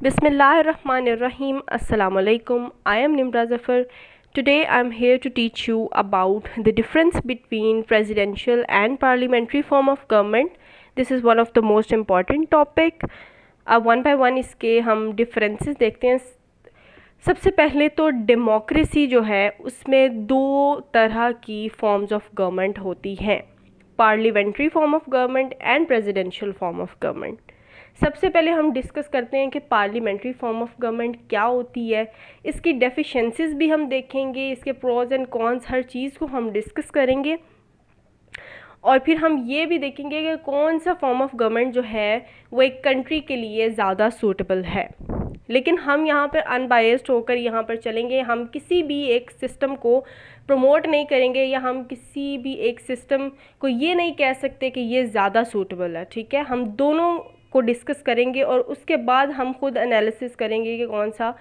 Bismillahirrahmanirrahim. Assalamu alaikum. I am Nimra Zafar. Today I am here to teach you about the difference between presidential and parliamentary form of government. This is one of the most important topic. अब one by one इसके हम differences देखते हैं। सबसे पहले तो democracy जो है उसमें दो तरह की फॉर्म्स ऑफ गवर्नमेंट होती हैं, parliamentary form of government and presidential form of government. सबसे पहले हम डिस्कस करते हैं कि पार्लियामेंट्री फॉर्म ऑफ गवर्नमेंट क्या होती है, इसकी डेफिशिएंसीज भी हम देखेंगे, इसके प्रोज एंड कॉन्स, हर चीज़ को हम डिस्कस करेंगे। और फिर हम ये भी देखेंगे कि कौन सा फॉर्म ऑफ गवर्नमेंट जो है वो एक कंट्री के लिए ज़्यादा सूटेबल है। लेकिन हम यहाँ पर अनबायस्ड होकर यहाँ पर चलेंगे, हम किसी भी एक सिस्टम को प्रमोट नहीं करेंगे या हम किसी भी एक सिस्टम को ये नहीं कह सकते कि ये ज़्यादा सूटेबल है। ठीक है, हम दोनों को डिस्कस करेंगे और उसके बाद हम खुद एनालिसिस करेंगे कि कौन सा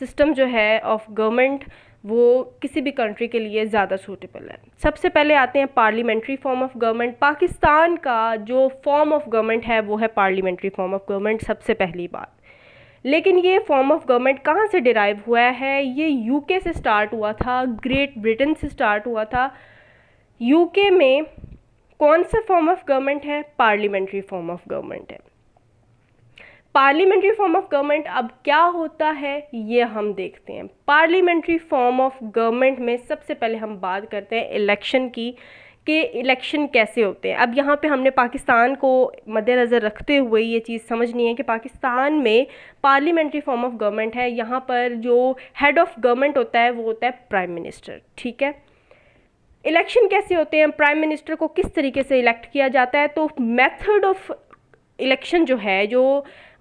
सिस्टम जो है ऑफ गवर्नमेंट वो किसी भी कंट्री के लिए ज़्यादा सूटेबल है। सबसे पहले आते हैं parliamentary form of government. Pakistan का जो फॉर्म ऑफ गवर्नमेंट है वो है पार्लियामेंट्री फॉर्म ऑफ गवर्नमेंट, सबसे पहली बात। लेकिन ये फॉर्म ऑफ गवर्नमेंट कहाँ से डिराइव हुआ है? ये यूके से स्टार्ट हुआ था, ग्रेट ब्रिटेन से स्टार्ट हुआ था। यूके में कौन सा फॉर्म ऑफ गवर्नमेंट है? पार्लियामेंट्री फॉर्म ऑफ गवर्नमेंट है। पार्लियामेंट्री फॉर्म ऑफ गवर्नमेंट अब क्या होता है ये हम देखते हैं। पार्लियामेंट्री फॉर्म ऑफ गवर्नमेंट में सबसे पहले हम बात करते हैं इलेक्शन की, कि इलेक्शन कैसे होते हैं। अब यहाँ पे हमने पाकिस्तान को मद्देनज़र रखते हुए ये चीज़ समझनी है कि पाकिस्तान में पार्लियामेंट्री फॉर्म ऑफ गवर्नमेंट है। यहाँ पर जो हेड ऑफ गवर्नमेंट होता है वो होता है प्राइम मिनिस्टर। ठीक है, इलेक्शन कैसे होते हैं, प्राइम मिनिस्टर को किस तरीके से इलेक्ट किया जाता है? तो मेथड ऑफ इलेक्शन जो है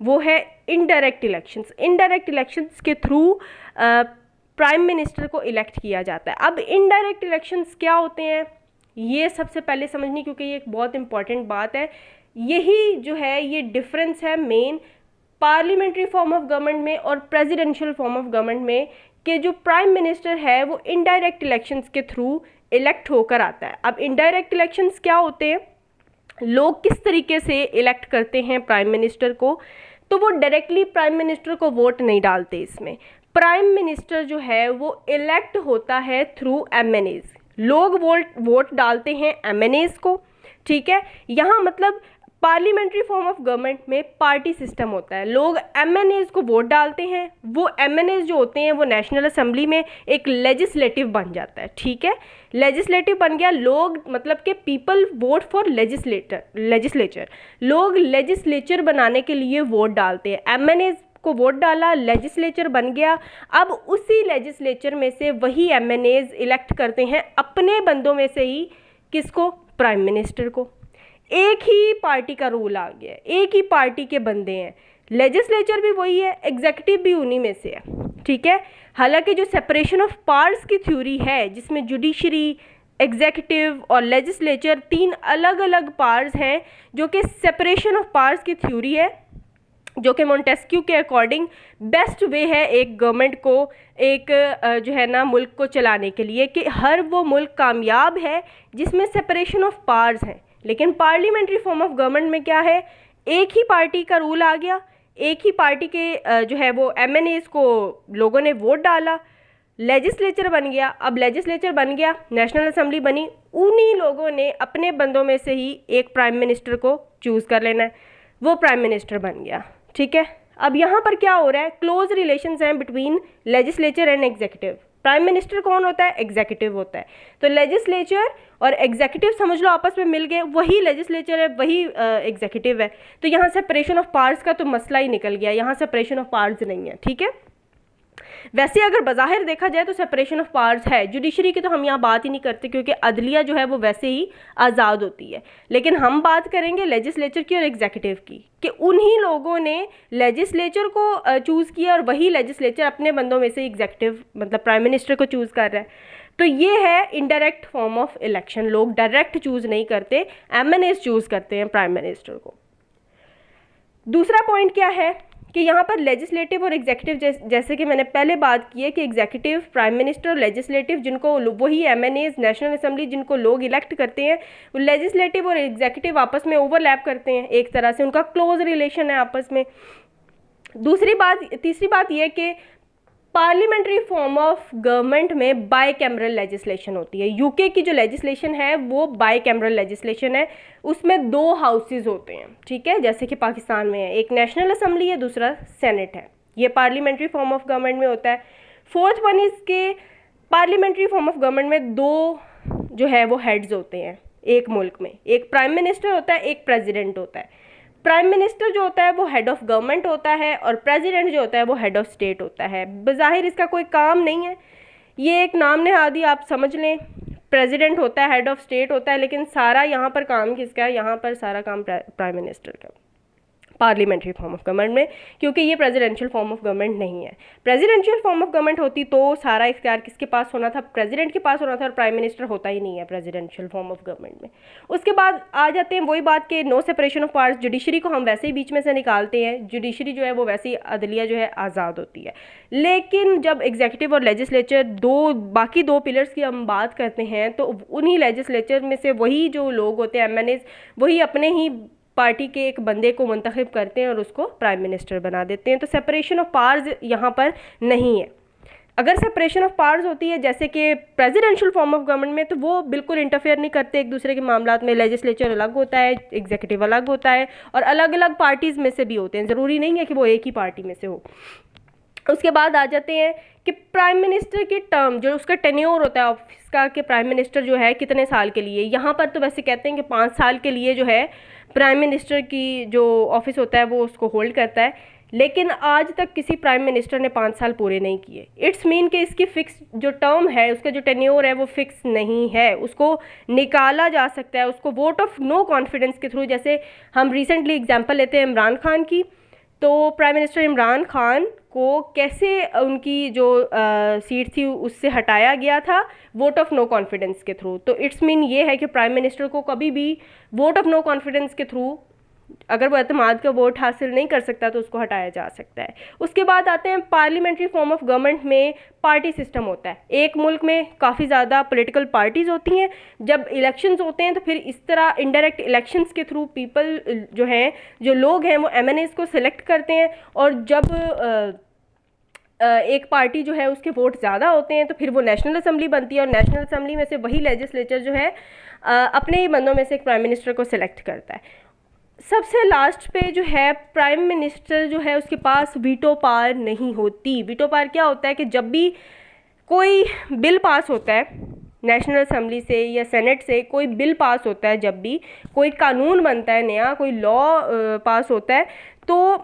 वो है इनडायरेक्ट इलेक्शंस। इनडायरेक्ट इलेक्शंस के थ्रू प्राइम मिनिस्टर को इलेक्ट किया जाता है। अब इनडायरेक्ट इलेक्शंस क्या होते हैं ये सबसे पहले समझनी, क्योंकि ये एक बहुत इंपॉर्टेंट बात है। यही जो है ये डिफरेंस है main parliamentary form of government में और प्रेसिडेंशियल फॉर्म ऑफ गवर्नमेंट में, कि जो प्राइम मिनिस्टर है वो इनडायरेक्ट इलेक्शंस के थ्रू इलेक्ट होकर आता है। अब इनडायरेक्ट इलेक्शंस क्या होते हैं, लोग किस तरीके से इलेक्ट करते हैं प्राइम मिनिस्टर को? तो वो डायरेक्टली प्राइम मिनिस्टर को वोट नहीं डालते। इसमें प्राइम मिनिस्टर जो है वो इलेक्ट होता है थ्रू एमएनएज। लोग वोट डालते हैं एमएनएज को। ठीक है, यहाँ मतलब पार्लियामेंट्री फॉर्म ऑफ गवर्नमेंट में पार्टी सिस्टम होता है, लोग एमएनएज को वोट डालते हैं, वो एमएनएज जो होते हैं वो नेशनल असेंबली में एक लेजिस्लेटिव बन जाता है। ठीक है, लेजिस्लेटिव बन गया, लोग मतलब कि पीपल वोट फॉर लेजिस्लेचर, लोग लेजिस्लेचर बनाने के लिए वोट डालते हैं। एमएनएज को वोट डाला, लेजिस्लेचर बन गया। अब उसी लेजिस्लेचर में से वही एमएनएज इलेक्ट करते हैं अपने बंदों में से ही, किसको? प्राइम मिनिस्टर को। एक ही पार्टी का रूल आ गया, एक ही पार्टी के बंदे हैं, लेजिस्लेचर भी वही है, एग्जीक्यूटिव भी उन्हीं में से है। ठीक है, हालांकि जो सेपरेशन ऑफ पावर्स की थ्योरी है जिसमें जुडिशरी, एग्जीक्यूटिव और लेजिस्लेचर तीन अलग अलग पावर्स हैं, जो कि सेपरेशन ऑफ पावर्स की थ्योरी है, जो कि मोंटेस्क्यू के अकॉर्डिंग बेस्ट वे है एक गवर्नमेंट को, एक जो है ना मुल्क को चलाने के लिए, कि हर वो मुल्क कामयाब है जिसमें सेपरेशन ऑफ पावर्स हैं। लेकिन पार्लियामेंट्री फॉर्म ऑफ गवर्नमेंट में क्या है, एक ही पार्टी का रूल आ गया, एक ही पार्टी के जो है वो एमएनएज को लोगों ने वोट डाला, लेजिस्लेचर बन गया। अब लेजिस्लेचर बन गया, नेशनल असेंबली बनी, उन्हीं लोगों ने अपने बंदों में से ही एक प्राइम मिनिस्टर को चूज़ कर लेना है, वो प्राइम मिनिस्टर बन गया। ठीक है, अब यहाँ पर क्या हो रहा है, क्लोज रिलेशंस हैं between legislature and executive. Prime minister कौन होता है? एग्जीक्यूटिव होता है। तो लेजिस्लेचर और एग्जीक्यूटिव समझ लो आपस में मिल गए, वही लेजिस्लेचर है, वही एग्जीक्यूटिव है। तो यहाँ सेपरेशन ऑफ पावर्स का तो मसला ही निकल गया, यहाँ सेपरेशन ऑफ पावर्स नहीं है। ठीक है, वैसे अगर बज़ाहिर देखा जाए तो सेपरेशन ऑफ पावर्स है। जुडिशरी की तो हम यहाँ बात ही नहीं करते, क्योंकि अदलिया जो है वो वैसे ही आज़ाद होती है। लेकिन हम बात करेंगे लेजिस्लेचर की और एग्जीक्यूटिव की, कि उन्हीं लोगों ने लेजिस्लेचर को चूज़ किया और वही लेजिस्लेचर अपने बंदों में से एग्जीक्यूटिव मतलब प्राइम मिनिस्टर को चूज़ कर रहा है। तो ये है इनडायरेक्ट फॉर्म ऑफ इलेक्शन, लोग डायरेक्ट चूज़ नहीं करते, एमएनएज चूज़ करते हैं प्राइम मिनिस्टर को। दूसरा पॉइंट क्या है कि यहाँ पर लेजिस्लेटिव और एग्जीक्यूटिव, जैसे कि मैंने पहले बात की है कि एग्जीक्यूटिव, प्राइम मिनिस्टर और लेजिस्लेटिव, जिनको वही एमएनएज, नेशनल असेंबली, जिनको लोग इलेक्ट करते हैं, वो लेजिस्लेटिव और एग्जीक्यूटिव आपस में ओवरलैप करते हैं, एक तरह से उनका क्लोज रिलेशन है आपस में। तीसरी बात यह कि पार्लियामेंट्री फॉर्म ऑफ गवर्नमेंट में बाई कैमरल लेजिस्लेशन होती है। यूके की जो लेजिस्लेशन है वो बाई कैमरल लेजिस्लेशन है, उसमें 2 हाउसेज होते हैं, ठीक है, जैसे कि पाकिस्तान में है, एक नेशनल असम्बली है, दूसरा सेनेट है। ये पार्लियामेंट्री फॉर्म ऑफ गवर्नमेंट में होता है। फोर्थ वन इज के पार्लियामेंट्री फॉर्म ऑफ गवर्नमेंट में 2 जो है वो हेड्स होते हैं एक मुल्क में, एक प्राइम मिनिस्टर होता है, एक प्रेसिडेंट होता है। प्राइम मिनिस्टर जो होता है वो हेड ऑफ गवर्नमेंट होता है और प्रेसिडेंट जो होता है वो हेड ऑफ स्टेट होता है। बज़ाहिर इसका कोई काम नहीं है, ये एक नाम नहादी आप समझ लें। प्रेसिडेंट होता है, हेड ऑफ स्टेट होता है, लेकिन सारा यहाँ पर काम किसका है? यहाँ पर सारा काम प्राइम मिनिस्टर का, पार्लियामेंट्री फॉर्म ऑफ गवर्नमेंट में, क्योंकि ये प्रेसिडेंशियल फॉर्म ऑफ गवर्नमेंट नहीं है। प्रेसिडेंशियल फॉर्म ऑफ गवर्नमेंट होती तो सारा इख्तियार किसके पास होना था? प्रेसिडेंट के पास होना था, और प्राइम मिनिस्टर होता ही नहीं है प्रेसिडेंशियल फॉर्म ऑफ गवर्नमेंट में। उसके बाद आ जाते हैं वही बात के no separation of powers. Judiciary को हम वैसे ही बीच में से निकालते हैं, जुडिशरी जो है वो वैसे ही अदलिया जो है आज़ाद होती है। लेकिन जब एग्जीक्यूटिव और लेजिस्लेचर बाकी 2 पिलर्स की हम बात करते हैं तो उन्हीं लेजिस्लेचर में से वही जो लोग होते हैं MNAs, वही अपने ही पार्टी के एक बंदे को मुंतखब करते हैं और उसको प्राइम मिनिस्टर बना देते हैं। तो सेपरेशन ऑफ पावर्स यहाँ पर नहीं है। अगर सेपरेशन ऑफ पावर्स होती है जैसे कि प्रेसिडेंशियल फॉर्म ऑफ गवर्नमेंट में, तो वो बिल्कुल इंटरफेयर नहीं करते एक दूसरे के मामलात में। लेजिस्लेचर अलग होता है, एग्जीक्यूटिव अलग होता है, और अलग अलग पार्टीज़ में से भी होते हैं, ज़रूरी नहीं है कि वो एक ही पार्टी में से हो। उसके बाद आ जाते हैं कि प्राइम मिनिस्टर की टर्म, जो उसका टेन्योर होता है ऑफिस का, कि प्राइम मिनिस्टर जो है कितने साल के लिए। यहाँ पर तो वैसे कहते हैं कि 5 साल के लिए जो है प्राइम मिनिस्टर की जो ऑफिस होता है वो उसको होल्ड करता है, लेकिन आज तक किसी प्राइम मिनिस्टर ने 5 साल पूरे नहीं किए। इट्स मीन कि इसकी फिक्स जो टर्म है, उसका जो टेन्योर है वो फिक्स नहीं है, उसको निकाला जा सकता है, उसको वोट ऑफ नो कॉन्फिडेंस के थ्रू। जैसे हम रिसेंटली एग्जांपल लेते हैं इमरान खान की, तो प्राइम मिनिस्टर इमरान खान को कैसे उनकी जो सीट थी उससे हटाया गया था, वोट ऑफ नो कॉन्फिडेंस के थ्रू। तो इट्स मीन ये है कि प्राइम मिनिस्टर को कभी भी वोट ऑफ नो कॉन्फिडेंस के थ्रू, अगर वो एतमाद का वोट हासिल नहीं कर सकता तो उसको हटाया जा सकता है। उसके बाद आते हैं पार्लियामेंट्री फॉर्म ऑफ गवर्नमेंट में पार्टी सिस्टम होता है। एक मुल्क में काफ़ी ज़्यादा पॉलिटिकल पार्टीज़ होती हैं, जब इलेक्शंस होते हैं तो फिर इस तरह इनडायरेक्ट इलेक्शंस के थ्रू पीपल जो हैं, जो लोग हैं, वो MNAs को सिलेक्ट करते हैं, और जब एक पार्टी जो है उसके वोट ज़्यादा होते हैं तो फिर वो नेशनल असम्बली बनती है, और नेशनल असम्बली में से वही लेजिस्लेचर जो है अपने ही बंदों में से एक प्राइम मिनिस्टर को सिलेक्ट करता है। सबसे लास्ट पे जो है प्राइम मिनिस्टर जो है उसके पास वीटो पावर नहीं होती। वीटो पावर क्या होता है कि जब भी कोई बिल पास होता है नेशनल असम्बली से या सेनेट से, कोई बिल पास होता है, जब भी कोई कानून बनता है, नया कोई लॉ पास होता है, तो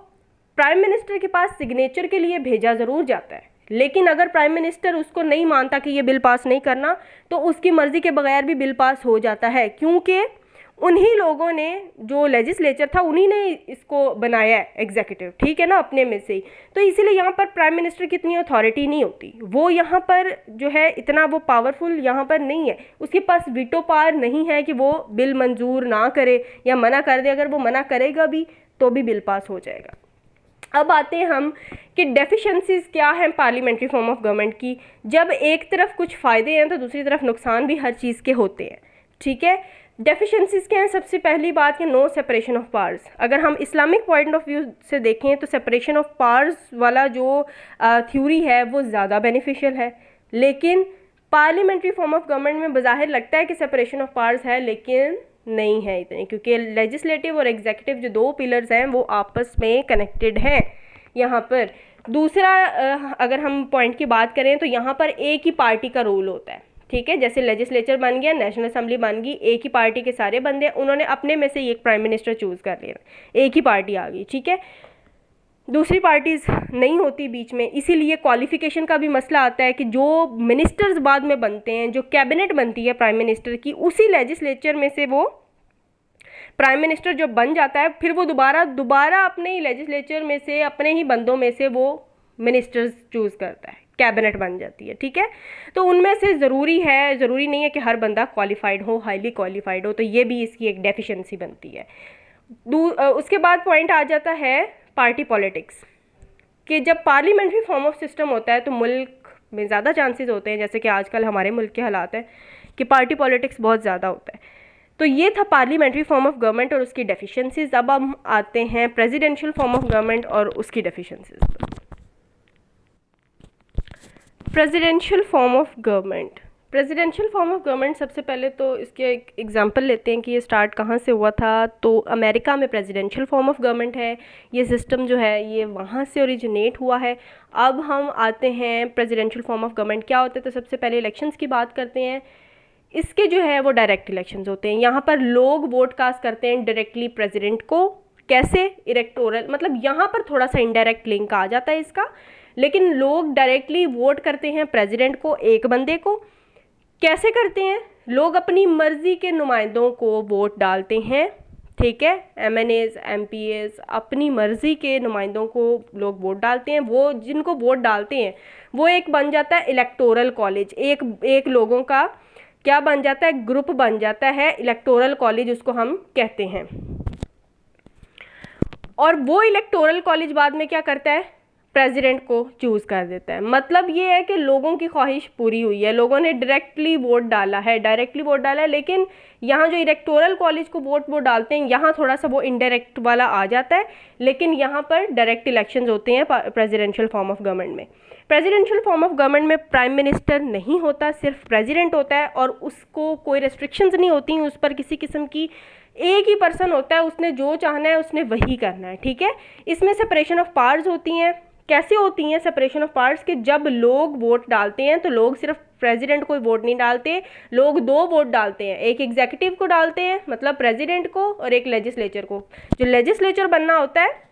प्राइम मिनिस्टर के पास सिग्नेचर के लिए भेजा ज़रूर जाता है। लेकिन अगर प्राइम मिनिस्टर उसको नहीं मानता कि ये बिल पास नहीं करना, तो उसकी मर्ज़ी के बगैर भी बिल पास हो जाता है, क्योंकि उन्हीं लोगों ने, जो लेजिस्लेचर था, उन्हीं ने इसको बनाया है एग्जीक्यूटिव, ठीक है ना, अपने में से ही। तो इसीलिए यहाँ पर प्राइम मिनिस्टर की इतनी अथॉरिटी नहीं होती, वो यहाँ पर जो है इतना वो पावरफुल यहाँ पर नहीं है, उसके पास वीटो पावर नहीं है कि वो बिल मंजूर ना करे या मना कर दे। अगर वो मना करेगा भी तो भी बिल पास हो जाएगा। अब आते हैं हम कि डेफिशिएंसीज क्या हैं पार्लियामेंट्री फॉर्म ऑफ गवर्नमेंट की। जब एक तरफ कुछ फ़ायदे हैं तो दूसरी तरफ नुकसान भी हर चीज़ के होते हैं, ठीक है। डेफिशिएंसीज क्या हैं? सबसे पहली बात कि नो सेपरेशन ऑफ पावर्स। अगर हम इस्लामिक पॉइंट ऑफ व्यू से देखें तो सेपरेशन ऑफ पावर्स वाला जो थ्योरी है वो ज़्यादा बेनिफिशियल है, लेकिन पार्लियामेंट्री फॉर्म ऑफ गवर्नमेंट में बज़ाहिर लगता है कि सेपरेशन ऑफ पावर्स है, लेकिन नहीं है इतनी, क्योंकि लेजिस्लेटिव और एग्जीक्यूटिव जो 2 पिलर्स हैं वो आपस में कनेक्टेड हैं यहाँ पर। दूसरा, अगर हम पॉइंट की बात करें तो यहाँ पर एक ही पार्टी का रोल होता है, ठीक है। जैसे लेजिस्लेचर बन गया, नेशनल असम्बली बन गई, एक ही पार्टी के सारे बंदे, उन्होंने अपने में से एक प्राइम मिनिस्टर चूज़ कर लिया, एक ही पार्टी आ गई, ठीक है। दूसरी पार्टीज़ नहीं होती बीच में, इसीलिए क्वालिफिकेशन का भी मसला आता है कि जो मिनिस्टर्स बाद में बनते हैं, जो कैबिनेट बनती है प्राइम मिनिस्टर की, उसी लेजिस्लेचर में से वो प्राइम मिनिस्टर जो बन जाता है, फिर वो दोबारा अपने ही लेजिस्लेचर में से, अपने ही बंदों में से वो मिनिस्टर्स चूज़ करता है, कैबिनेट बन जाती है, ठीक है। तो उनमें से ज़रूरी नहीं है कि हर बंदा क्वालिफाइड हो, हाईली क्वालिफाइड हो, तो ये भी इसकी एक डेफिशिएंसी बनती है। उसके बाद पॉइंट आ जाता है पार्टी पॉलिटिक्स, कि जब पार्लियामेंट्री फॉर्म ऑफ सिस्टम होता है तो मुल्क में ज़्यादा चांसेस होते हैं, जैसे कि आजकल हमारे मुल्क के हालात हैं, कि पार्टी पॉलिटिक्स बहुत ज़्यादा होता है। तो ये था पार्लियामेंट्री फॉर्म ऑफ गवर्नमेंट और उसकी डेफिशिएंसीज। अब हम आते हैं प्रेसिडेंशियल फॉर्म ऑफ गवर्नमेंट और उसकी डेफिशिएंसीज पर। Presidential form of government, presidential form of government सबसे पहले तो इसके एक एग्जांपल लेते हैं कि ये स्टार्ट कहाँ से हुआ था। तो अमेरिका में प्रेसिडेंशियल फॉर्म ऑफ गवर्नमेंट है, ये सिस्टम जो है ये वहाँ से ओरिजिनेट हुआ है। अब हम आते हैं प्रेसिडेंशियल फॉर्म ऑफ गवर्नमेंट क्या होता है। तो सबसे पहले इलेक्शंस की बात करते हैं। इसके जो है वो डायरेक्ट इलेक्शंस होते हैं। यहाँ पर लोग वोट कास्ट करते हैं डायरेक्टली प्रेसिडेंट को। कैसे? इलेक्टोरल, मतलब यहाँ पर थोड़ा सा इनडायरेक्ट लिंक आ जाता है इसका, लेकिन लोग डायरेक्टली वोट करते हैं प्रेसिडेंट को, एक बंदे को। कैसे करते हैं? लोग अपनी मर्जी के नुमाइंदों को वोट डालते हैं, ठीक है। MNAs MPAs अपनी मर्जी के नुमाइंदों को लोग वोट डालते हैं। वो जिनको वोट डालते हैं वो एक बन जाता है इलेक्टोरल कॉलेज, एक लोगों का क्या बन जाता है, ग्रुप बन जाता है, इलेक्टोरल कॉलेज उसको हम कहते हैं। और वो इलेक्टोरल कॉलेज बाद में क्या करता है, प्रेसिडेंट को चूज़ कर देता है। मतलब ये है कि लोगों की ख्वाहिश पूरी हुई है, लोगों ने डायरेक्टली वोट डाला है, लेकिन यहाँ जो इलेक्टोरल कॉलेज को वोट वो डालते हैं, यहाँ थोड़ा सा वो इनडायरेक्ट वाला आ जाता है, लेकिन यहाँ पर डायरेक्ट इलेक्शंस होते हैं प्रेसिडेंशियल फॉर्म ऑफ गवर्नमेंट में। प्रेसिडेंशियल फॉर्म ऑफ गवर्नमेंट में प्राइम मिनिस्टर नहीं होता, सिर्फ प्रेसिडेंट होता है, और उसको कोई रेस्ट्रिक्शंस नहीं होती उस पर किसी किस्म की। एक ही पर्सन होता है, उसने जो चाहना है उसने वही करना है, ठीक है। इसमें सेपरेशन ऑफ पावर्स होती हैं। कैसे होती हैं सेपरेशन ऑफ पावर्स? के जब लोग वोट डालते हैं तो लोग सिर्फ प्रेसिडेंट को वोट नहीं डालते, लोग दो वोट डालते हैं, एक एग्जीक्यूटिव को डालते हैं मतलब प्रेसिडेंट को, और एक लेजिस्लेचर को। जो लेजिस्लेचर बनना होता है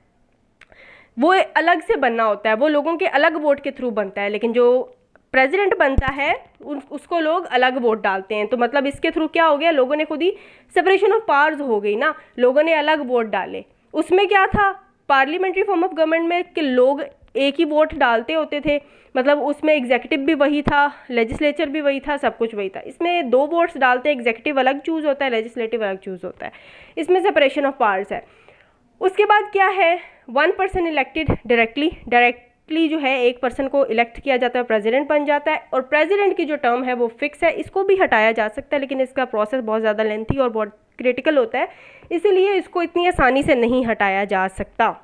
वो अलग से बनना होता है, वो लोगों के अलग वोट के थ्रू बनता है, लेकिन जो प्रेसिडेंट बनता है उसको लोग अलग वोट डालते हैं। तो मतलब इसके थ्रू क्या हो गया, लोगों ने खुद ही सेपरेशन ऑफ पावर्स हो गई ना, लोगों ने अलग वोट डाले। उसमें क्या था पार्लियामेंट्री फॉर्म ऑफ गवर्नमेंट में कि लोग एक ही वोट डालते होते थे, मतलब उसमें एग्जीक्यूटिव भी वही था, लेजिस्लेचर भी वही था, सब कुछ वही था। इसमें दो वोट्स डालते हैं, एग्जीक्यूटिव अलग चूज़ होता है, लेजिस्लेटिव अलग चूज़ होता है। इसमें सेपरेशन ऑफ पावर्स है। उसके बाद क्या है, 1 पर्सन इलेक्टेड डायरेक्टली जो है एक पर्सन को इलेक्ट किया जाता है, प्रेसिडेंट बन जाता है। और प्रेसिडेंट की जो टर्म है वो फिक्स है, इसको भी हटाया जा सकता है, लेकिन इसका प्रोसेस बहुत ज़्यादा लेंथी और बहुत क्रिटिकल होता है, इसीलिए इसको इतनी आसानी से नहीं हटाया जा सकता,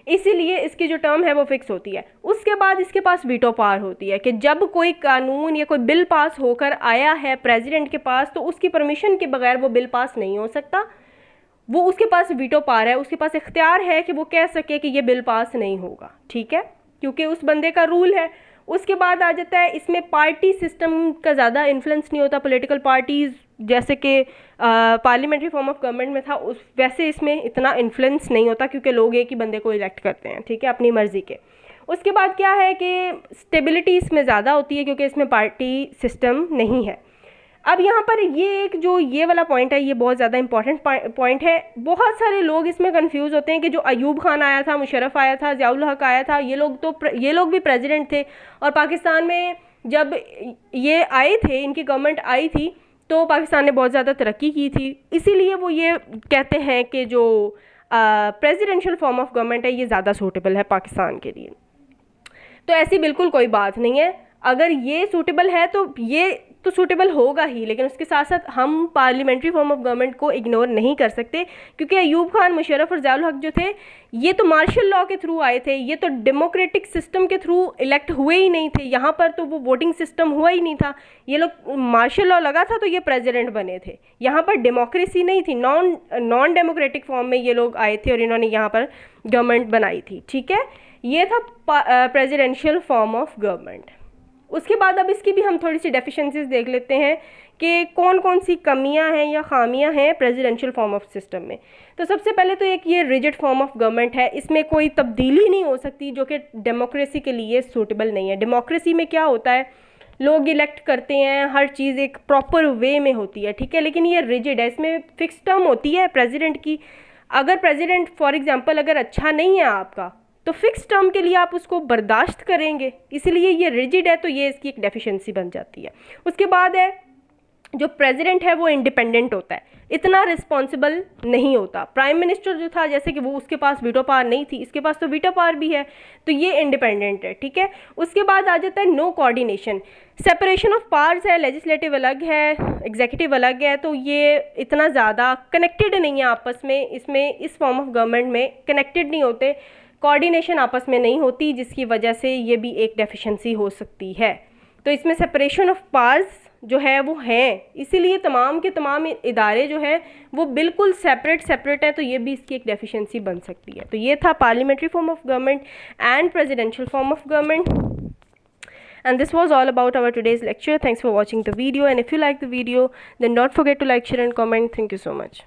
इसीलिए इसकी जो टर्म है वो फिक्स होती है। उसके बाद इसके पास वीटो पावर होती है कि जब कोई कानून या कोई बिल पास होकर आया है प्रेसिडेंट के पास, तो उसकी परमिशन के बगैर वो बिल पास नहीं हो सकता। वो उसके पास वीटो पावर है, उसके पास इख्तियार है कि वो कह सके कि ये बिल पास नहीं होगा, ठीक है, क्योंकि उस बंदे का रूल है। उसके बाद आ जाता है इसमें पार्टी सिस्टम का ज़्यादा इन्फ्लुएंस नहीं होता, पॉलिटिकल पार्टीज़ जैसे कि पार्लियामेंट्री फॉर्म ऑफ गवर्नमेंट में था उस वैसे इसमें इतना इन्फ्लुएंस नहीं होता, क्योंकि लोग एक ही बंदे को इलेक्ट करते हैं, ठीक है, अपनी मर्ज़ी के। उसके बाद क्या है कि स्टेबिलिटी इसमें ज़्यादा होती है, क्योंकि इसमें पार्टी सिस्टम नहीं है। अब यहाँ पर ये वाला पॉइंट है, ये बहुत ज़्यादा इंपॉर्टेंट पॉइंट है। बहुत सारे लोग इसमें कंफ्यूज होते हैं कि जो अयूब खान आया था, मुशर्रफ आया था, ज़ियाउल हक आया था, ये लोग भी प्रेसिडेंट थे, और पाकिस्तान में जब ये आए थे, इनकी गवर्नमेंट आई थी, तो पाकिस्तान ने बहुत ज़्यादा तरक्की की थी। इसीलिए वो ये कहते हैं कि जो प्रेसिडेंशियल फॉर्म ऑफ गवर्नमेंट है ये ज़्यादा सूटेबल है पाकिस्तान के लिए। तो ऐसी बिल्कुल कोई बात नहीं है, अगर ये सूटेबल है तो ये तो सूटेबल होगा ही, लेकिन उसके साथ साथ हम पार्लियामेंट्री फॉर्म ऑफ गवर्नमेंट को इग्नोर नहीं कर सकते, क्योंकि अयूब खान, मुशर्रफ और ज़ियाउल हक जो थे ये तो मार्शल लॉ के थ्रू आए थे, ये तो डेमोक्रेटिक सिस्टम के थ्रू इलेक्ट हुए ही नहीं थे। यहाँ पर तो वो वोटिंग सिस्टम हुआ ही नहीं था, ये लोग मार्शल लॉ लगा था तो ये प्रेसिडेंट बने थे। यहाँ पर डेमोक्रेसी नहीं थी, नॉन डेमोक्रेटिक फॉर्म में ये लोग आए थे और इन्होंने यहाँ पर गवर्नमेंट बनाई थी, ठीक है। ये था प्रेसिडेंशियल फॉर्म ऑफ गवर्नमेंट। उसके बाद अब इसकी भी हम थोड़ी सी डेफिशिएंसीज देख लेते हैं कि कौन कौन सी कमियां हैं या खामियां हैं प्रेसिडेंशियल फॉर्म ऑफ सिस्टम में। तो सबसे पहले तो एक ये रिजिड फॉर्म ऑफ गवर्नमेंट है, इसमें कोई तब्दीली नहीं हो सकती, जो कि डेमोक्रेसी के लिए सूटेबल नहीं है। डेमोक्रेसी में क्या होता है, लोग इलेक्ट करते हैं, हर चीज़ एक प्रॉपर वे में होती है, ठीक है, लेकिन ये रिजिड है, इसमें फिक्स टर्म होती है प्रेसिडेंट की। अगर प्रेसिडेंट फॉर एग्जांपल अगर अच्छा नहीं है आपका, तो फिक्स टर्म के लिए आप उसको बर्दाश्त करेंगे, इसीलिए ये रिजिड है, तो ये इसकी एक डेफिशिएंसी बन जाती है। उसके बाद है जो प्रेसिडेंट है वो इंडिपेंडेंट होता है, इतना रिस्पॉन्सिबल नहीं होता। प्राइम मिनिस्टर जो था, जैसे कि वो उसके पास वीटो पावर नहीं थी, इसके पास तो वीटो पावर भी है, तो ये इंडिपेंडेंट है, ठीक है। उसके बाद आ जाता है no coordination, separation of powers है, लेजिस्लेटिव अलग है, एग्जीक्यूटिव अलग है, तो ये इतना ज़्यादा कनेक्टेड नहीं है आपस में, इसमें इस फॉर्म ऑफ गवर्नमेंट में कनेक्टेड नहीं होते, कोऑर्डिनेशन आपस में नहीं होती, जिसकी वजह से ये भी एक डेफिशिएंसी हो सकती है। तो इसमें सेपरेशन ऑफ पावर्स जो है वो हैं, इसीलिए तमाम के तमाम इदारे जो है वो बिल्कुल सेपरेट हैं, तो ये भी इसकी एक डेफिशिएंसी बन सकती है। तो ये था parliamentary form of government and presidential form of government, and this was all about our today's lecture. Thanks for watching the video, and if you like the video, then don't forget to like, share and comment. Thank you so much.